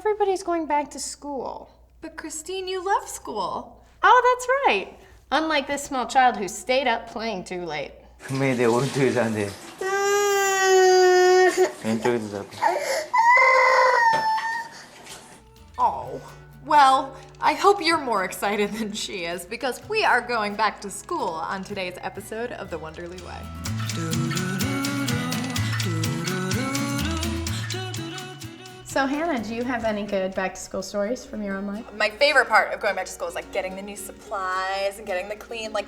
Everybody's going back to school. But Christine, you love school. Oh, that's right. Unlike this small child who stayed up playing too late. 분명히 내 오른쪽에 자는데 왼쪽에도 자고. Oh, well, I hope you're more excited than she is because we are going back to school on today's episode of The Wonderly Way. So Hannah, do you have any good back-to-school stories from your own life? My favorite part of going back to school is like getting the new supplies and getting the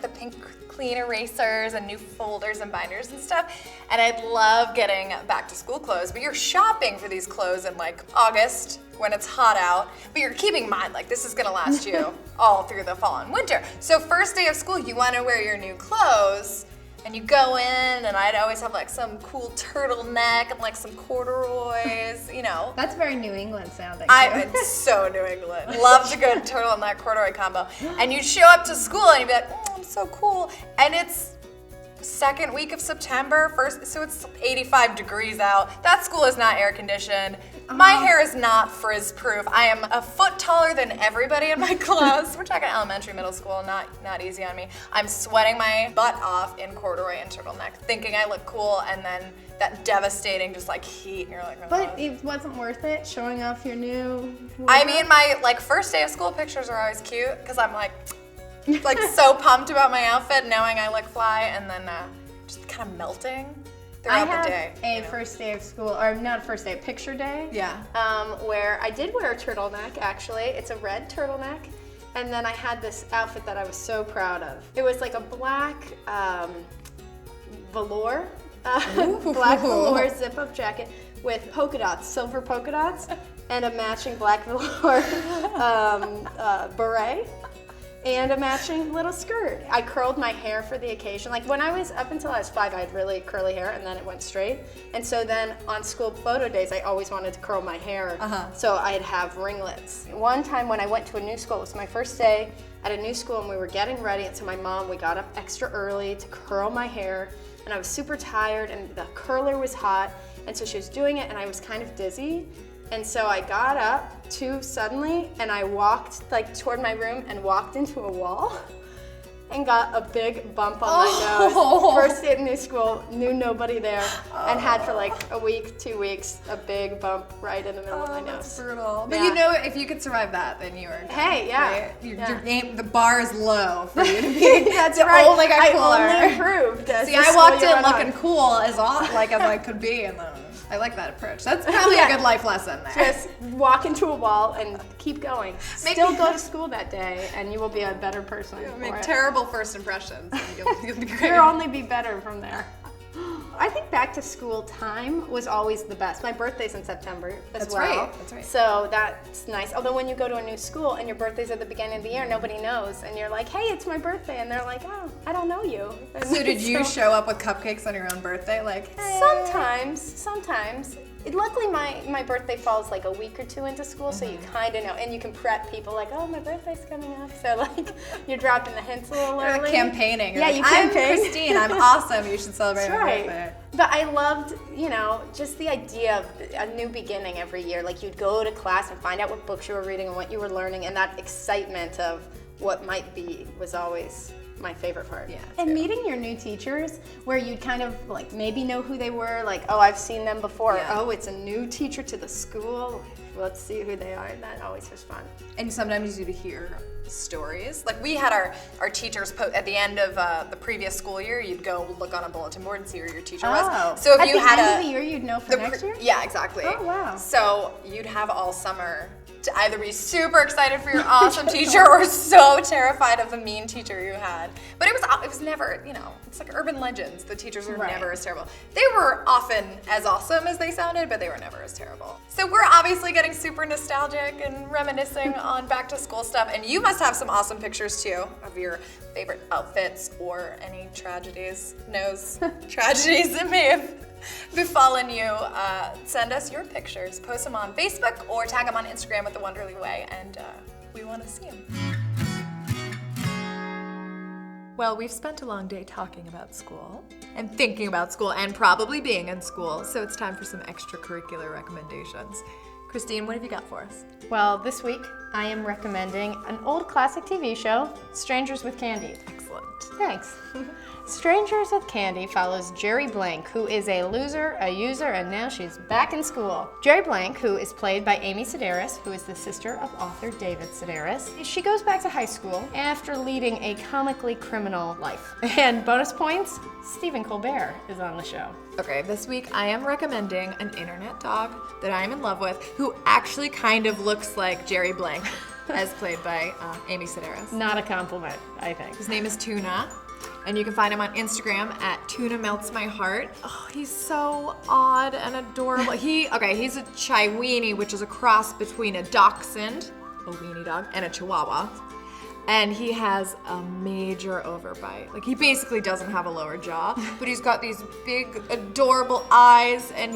pink clean erasers and new folders and binders and stuff. And I love getting back to school clothes, but you're shopping for these clothes in like August when it's hot out, but you're keeping in mind like this is gonna last you all through the fall and winter. So first day of school, you wanna wear your new clothes. And you go in, and I'd always have like some cool turtleneck and like some corduroys, you know. That's very New England sounding. I'm so New England. Loved a good turtleneck corduroy combo. And you'd show up to school and you'd be like, oh, I'm so cool. And it's second week of September, so it's 85 degrees out. That school is not air conditioned. My hair is not frizz proof. I am a foot taller than everybody in my class. We're talking elementary, middle school, not easy on me. I'm sweating my butt off in corduroy and turtleneck, thinking I look cool, and then that devastating just like heat, and you're like, oh. But it wasn't worth it showing off your new wardrobe? I mean, my like first day of school pictures are always cute because I'm like so pumped about my outfit, knowing I look fly, and then just kind of melting throughout the day. I have a first day of school, or not first day, picture day. Yeah. Where I did wear a turtleneck, actually. It's a red turtleneck. And then I had this outfit that I was so proud of. It was like a black velour, black velour zip-up jacket with polka dots, silver polka dots, and a matching black velour beret. And a matching little skirt. I curled my hair for the occasion. Like when I was, up until I was 5, I had really curly hair and then it went straight. And so then on school photo days, I always wanted to curl my hair. So I'd have ringlets. One time when I went to a new school, it was my first day at a new school and we were getting ready. And so my mom, we got up extra early to curl my hair. And I was super tired and the curler was hot. And so she was doing it and I was kind of dizzy. And so I got up too suddenly and I walked like toward my room and walked into a wall and got a big bump on my nose. First day at new school, knew nobody there, and had for like a week, 2 weeks, a big bump right in the middle of my nose. That's brutal. But you know, if you could survive that, then you are done. Hey, yeah. Right? Your game, the bar is low for you to be. That's to right. only get cooler. I only improved. See, I walked in looking cool as I could be, and I like that approach. That's probably a good life lesson there. Just walk into a wall and keep going. Still go to school that day, and you will be a better person. Make terrible first impressions. And you'll be great. You'll only be better from there. I think back to school time was always the best. My birthday's in September as well. That's right. So that's nice. Although when you go to a new school and your birthday's at the beginning of the year, nobody knows. And you're like, hey, it's my birthday. And they're like, oh, I don't know you. And so did you show up with cupcakes on your own birthday? Like, hey. Sometimes. Luckily, my birthday falls like a week or 2 into school, so you kind of know. And you can prep people like, oh, my birthday's coming up. So like, you're dropping the hints a little early. Campaigning. You're yeah, like, you campaign. I'm Christine. I'm awesome. You should celebrate my birthday. But I loved, just the idea of a new beginning every year. Like you'd go to class and find out what books you were reading and what you were learning, and that excitement of what might be was always my favorite part. Yeah. And meeting your new teachers where you'd kind of like maybe know who they were, like, oh, I've seen them before. Yeah. Oh, it's a new teacher to the school. Let's see who they are. That always was fun. And sometimes you'd hear stories. Like we had our teachers at the end of the previous school year, you'd go look on a bulletin board and see who your teacher was. So if you had at the end of the year, you'd know for next year? Yeah, exactly. Oh, wow. So you'd have all summer to either be super excited for your awesome teacher or so terrified of the mean teacher you had. But it was never, it's like urban legends. The teachers were never as terrible. They were often as awesome as they sounded, but they were never as terrible. So we're obviously getting super nostalgic and reminiscing on back to school stuff, and you must have some awesome pictures too of your favorite outfits or any tragedies that may have befallen you. Send us your pictures, post them on Facebook or tag them on Instagram with The Wonderly Way, and we want to see them. Well, we've spent a long day talking about school and thinking about school and probably being in school, so it's time for some extracurricular recommendations. Christine, what have you got for us? Well, this week I am recommending an old classic TV show, Strangers with Candy. Excellent. Thanks. Strangers with Candy follows Jerry Blank, who is a loser, a user, and now she's back in school. Jerry Blank, who is played by Amy Sedaris, who is the sister of author David Sedaris. She goes back to high school after leading a comically criminal life. And bonus points, Stephen Colbert is on the show. Okay, this week I am recommending an internet dog that I am in love with who actually kind of looks like Jerry Blank, as played by Amy Sedaris. Not a compliment, I think. His name is Tuna, and you can find him on Instagram at Tuna Melts My Heart. Oh, he's so odd and adorable. He's a Chiweenie, which is a cross between a Dachshund, a weenie dog, and a Chihuahua. And he has a major overbite. Like, he basically doesn't have a lower jaw, but he's got these big, adorable eyes, and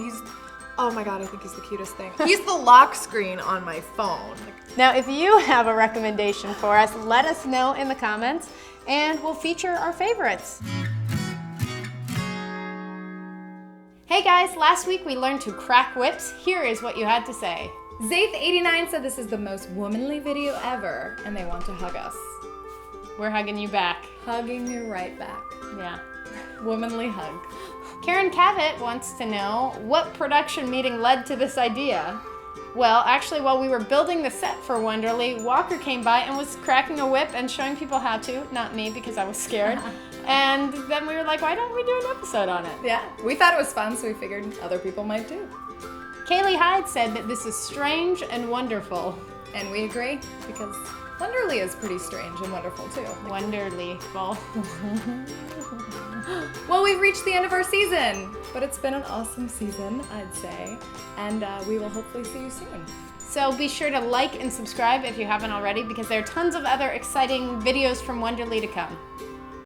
oh my God, I think he's the cutest thing. He's the lock screen on my phone. Now, if you have a recommendation for us, let us know in the comments, and we'll feature our favorites. Hey guys, last week we learned to crack whips. Here is what you had to say. Zaith89 said this is the most womanly video ever, and they want to hug us. We're hugging you back. Hugging you right back. Yeah. Womanly hug. Karen Cavett wants to know what production meeting led to this idea. Well, actually, while we were building the set for Wonderly, Walker came by and was cracking a whip and showing people how to. Not me, because I was scared. And then we were like, why don't we do an episode on it? Yeah, we thought it was fun, so we figured other people might too. Kaylee Hyde said that this is strange and wonderful. And we agree, because Wonderly is pretty strange and wonderful too. Wonderlyful. Well, we've reached the end of our season, but it's been an awesome season, I'd say, and we will hopefully see you soon. So be sure to like and subscribe if you haven't already, because there are tons of other exciting videos from Wonderly to come.